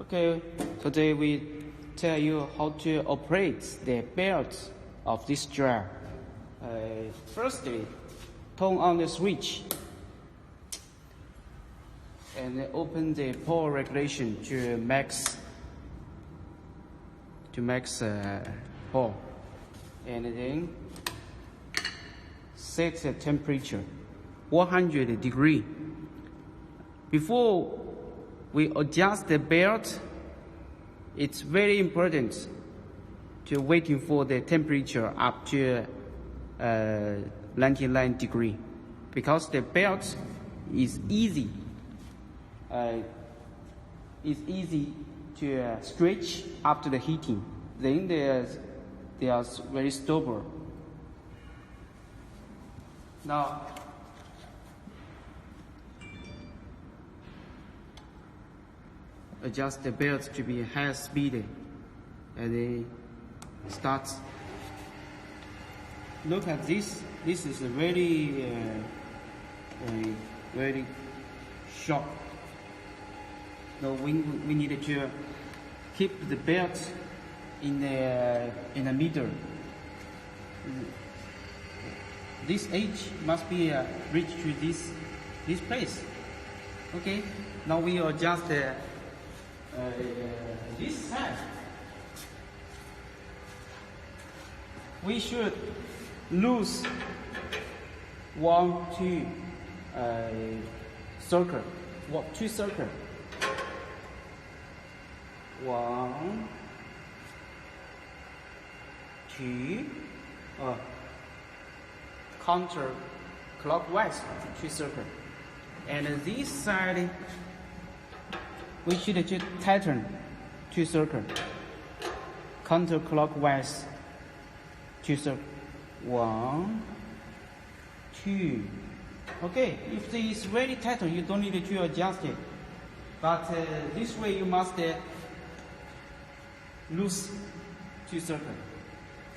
Okay, today we tell you how to operate the belt of this dryer. Firstly, turn on the switch and open the power regulation to max power, and then set the temperature 100 degrees. Before we adjust the belt, it's very important to waiting for the temperature up to 99 degrees, because the belt is easy to stretch after the heating. Then they are very stable. Now adjust the belt to be high speed, and then start. Look at this. This is a very sharp. Now we need to keep the belt in the middle. This edge must be reached to this place. Okay. Now we adjust this side. We should lose 2 circles. 2 circles. 1, 2, counter-clockwise 2 circles. And this side we should tighten 2 circles. Counterclockwise 2 circles. 1, 2. Okay, if it is very tight, you don't need to adjust it. But this way you must lose 2 circles.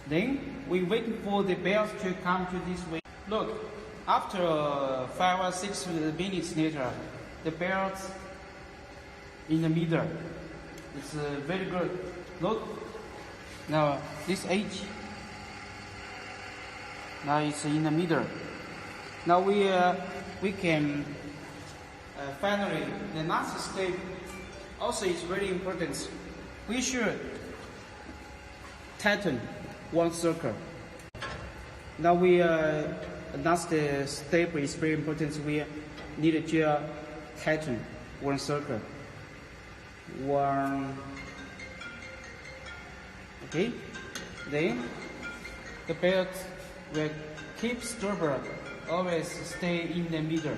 Then we wait for the belt to come to this way. Look, after 5 or 6 minutes later, the belt in the middle. It's very good. Look, now this edge. Now it's in the middle. Now we can finally, the last step also is very important. We should tighten 1 circle. Now last step is very important. We need to tighten 1 circle. 1. Okay. Then the belt will keep stable, always stay in the middle.